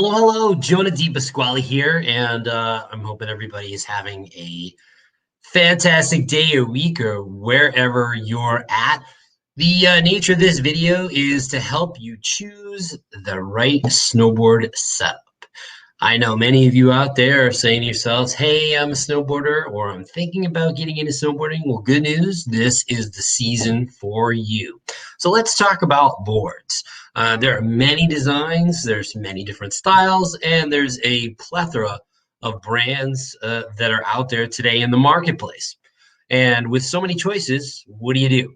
Hello, hello, Jonah DePasquale here, and I'm hoping everybody is having a fantastic day or week or wherever you're at. The nature of this video is to help you choose the right snowboard setup. I know many of you out there are saying to yourselves, hey, I'm a snowboarder, or I'm thinking about getting into snowboarding. Well, good news, this is the season for you. So let's talk about boards. There are many designs, there's many different styles, and there's a plethora of brands that are out there today in the marketplace. And with so many choices, what do you do?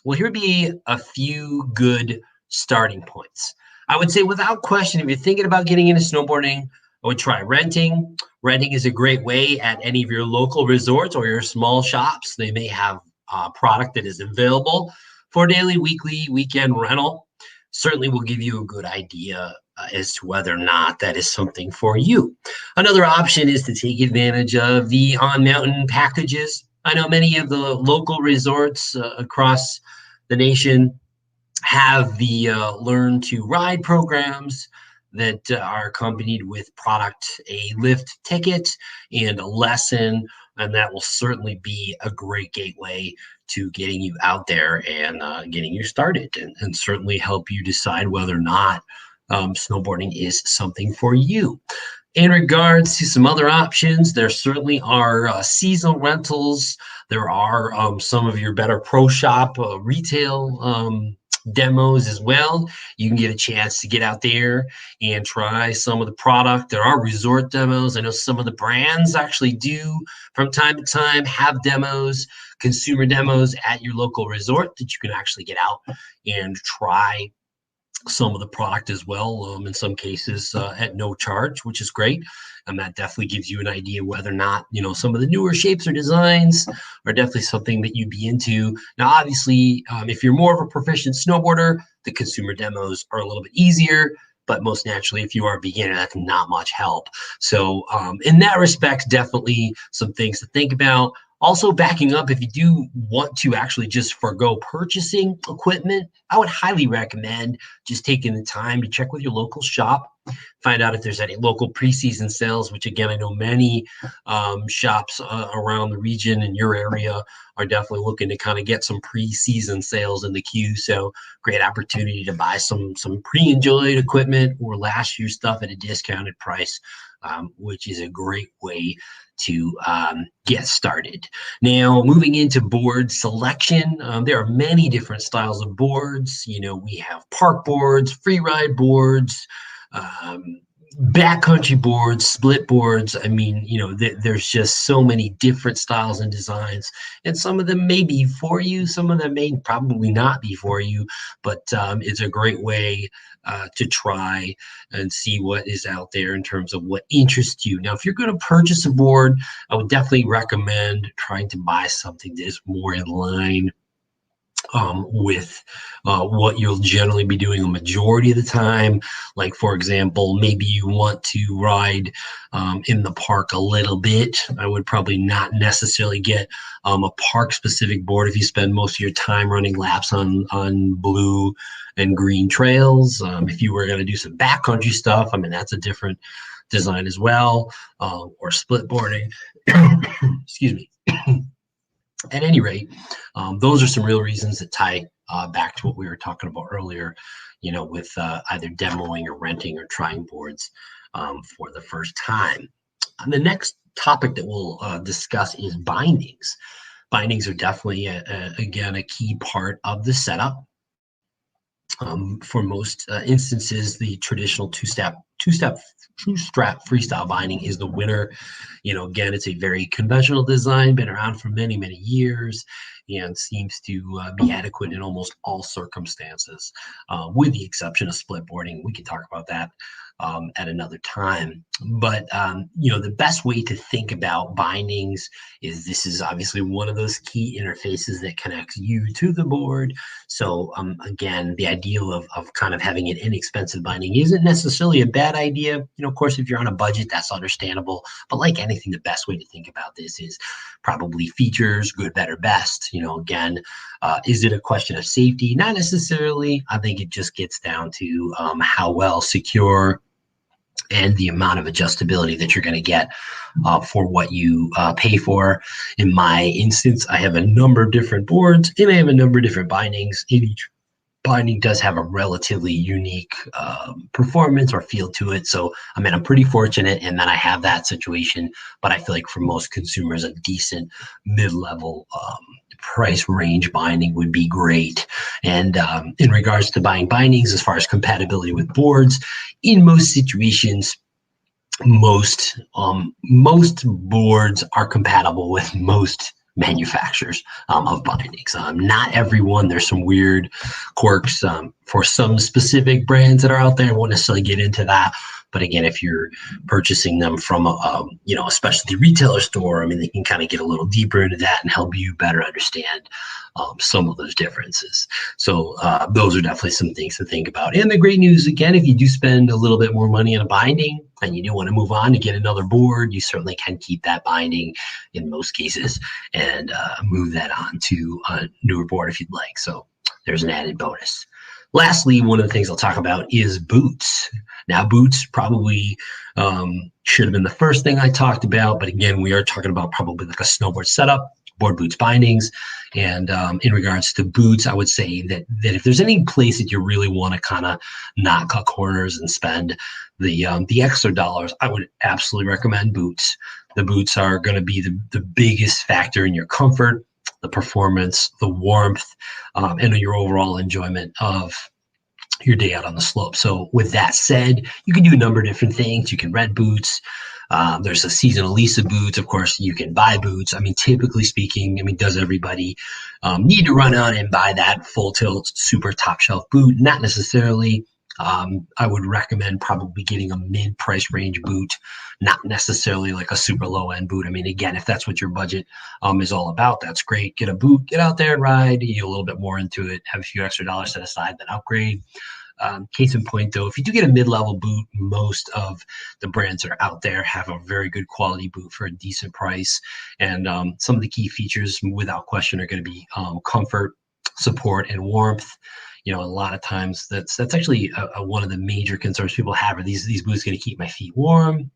Well, here would be a few good starting points. I would say without question, if you're thinking about getting into snowboarding, I would try renting. Renting is a great way at any of your local resorts or your small shops. They may have a product that is available for daily, weekly, weekend rental. Certainly will give you a good idea as to whether or not that is something for you. Another option is to take advantage of the on-mountain packages. I know many of the local resorts across the nation have the learn to ride programs that are accompanied with product, a lift ticket, and a lesson. And that will certainly be a great gateway to getting you out there and getting you started, and certainly help you decide whether or not snowboarding is something for you. In regards to some other options, there certainly are seasonal rentals. There are some of your better pro shop retail demos as well. You can get a chance to get out there and try some of the product. There are resort demos. I know some of the brands actually do from time to time have demos, consumer demos at your local resort that you can actually get out and try some of the product as well, in some cases at no charge, which is great. And that definitely gives you an idea whether or not, some of the newer shapes or designs are definitely something that you'd be into. Now, obviously, if you're more of a proficient snowboarder, the consumer demos are a little bit easier. But most naturally, if you are a beginner, that's not much help. So in that respect, definitely some things to think about. Also, backing up, if you do want to actually just forego purchasing equipment, I would highly recommend just taking the time to check with your local shop, find out if there's any local preseason sales, which again, I know many shops around the region in your area are definitely looking to kind of get some preseason sales in the queue. So great opportunity to buy some pre-enjoyed equipment or last year's stuff at a discounted price, which is a great way to get started. Now, moving into board selection, there are many different styles of boards. We have park boards, free ride boards, backcountry boards, split boards. I mean, there's just so many different styles and designs, and some of them may be for you, some of them may probably not be for you, but it's a great way to try and see what is out there in terms of what interests you. Now, if you're going to purchase a board, I would definitely recommend trying to buy something that is more in line with what you'll generally be doing a majority of the time. Like, for example, maybe you want to ride in the park a little bit. I would probably not necessarily get a park specific board if you spend most of your time running laps on blue and green trails. If you were going to do some backcountry stuff, I mean, that's a different design as well, or split boarding. Excuse me. At any rate, those are some real reasons that tie back to what we were talking about earlier, with either demoing or renting or trying boards for the first time. And the next topic that we'll discuss is bindings. Bindings are definitely, again, a key part of the setup. For most instances, the traditional two-strap freestyle binding is the winner. Again, it's a very conventional design, been around for many, many years, and seems to be adequate in almost all circumstances, with the exception of split boarding. We can talk about that at another time. But, the best way to think about bindings is this is obviously one of those key interfaces that connects you to the board. So again, the idea of kind of having an inexpensive binding isn't necessarily a bad idea. Of course, if you're on a budget, that's understandable. But like anything, the best way to think about this is probably features, good, better, best. Again, is it a question of safety? Not necessarily. I think it just gets down to how well secure and the amount of adjustability that you're going to get for what you pay for. In my instance, I have a number of different boards and I have a number of different bindings. Each binding does have a relatively unique performance or feel to it. So, I mean, I'm pretty fortunate in that I have that situation, but I feel like for most consumers, a decent mid-level price range binding would be great. And in regards to buying bindings, as far as compatibility with boards, in most situations, most boards are compatible with most manufacturers of bindings. Not everyone. There's some weird quirks for some specific brands that are out there. I won't necessarily get into that. But again, if you're purchasing them from a specialty retailer store, I mean, they can kind of get a little deeper into that and help you better understand some of those differences. So those are definitely some things to think about. And the great news, again, if you do spend a little bit more money on a binding and you do want to move on to get another board, you certainly can keep that binding in most cases and move that on to a newer board if you'd like. So there's an added bonus. Lastly, one of the things I'll talk about is boots. Now, boots probably should have been the first thing I talked about, but again, we are talking about probably like a snowboard setup, board boots bindings. And in regards to boots, I would say that if there's any place that you really want to kind of not cut corners and spend the extra dollars, I would absolutely recommend boots. The boots are going to be the biggest factor in your comfort, the performance, the warmth, and your overall enjoyment of your day out on the slope. So with that said, you can do a number of different things. You can rent boots. There's a seasonal lease of boots. Of course, you can buy boots. I mean, typically speaking, I mean, does everybody need to run out and buy that full tilt, super top shelf boot? Not necessarily. I would recommend probably getting a mid-price range boot, not necessarily like a super low-end boot. I mean, again, if that's what your budget is all about, that's great. Get a boot, get out there and ride. You get a little bit more into it, have a few extra dollars set aside, then upgrade. Case in point, though, if you do get a mid-level boot, most of the brands that are out there have a very good quality boot for a decent price. And some of the key features, without question, are going to be comfort, support, and warmth. You know, a lot of times that's actually one of the major concerns people have. Are these boots going to keep my feet warm?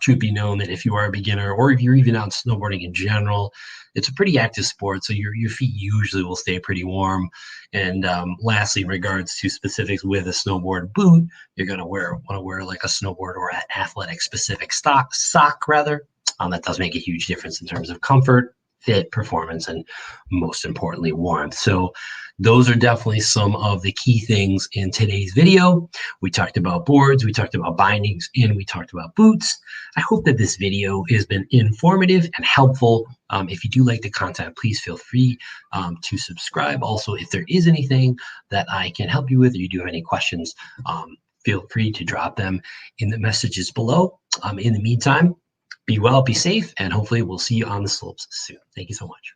Truth be known that if you are a beginner or if you're even out snowboarding in general, it's a pretty active sport, so your feet usually will stay pretty warm. And lastly, in regards to specifics with a snowboard boot, you're going to want to wear like a snowboard or an athletic specific sock rather. That does make a huge difference in terms of comfort, fit, performance, and most importantly, warmth. So those are definitely some of the key things in today's video. We talked about boards, we talked about bindings, and we talked about boots. I hope that this video has been informative and helpful. If you do like the content, please feel free to subscribe. Also, if there is anything that I can help you with or you do have any questions, feel free to drop them in the messages below. In the meantime, be well, be safe, and hopefully we'll see you on the slopes soon. Thank you so much.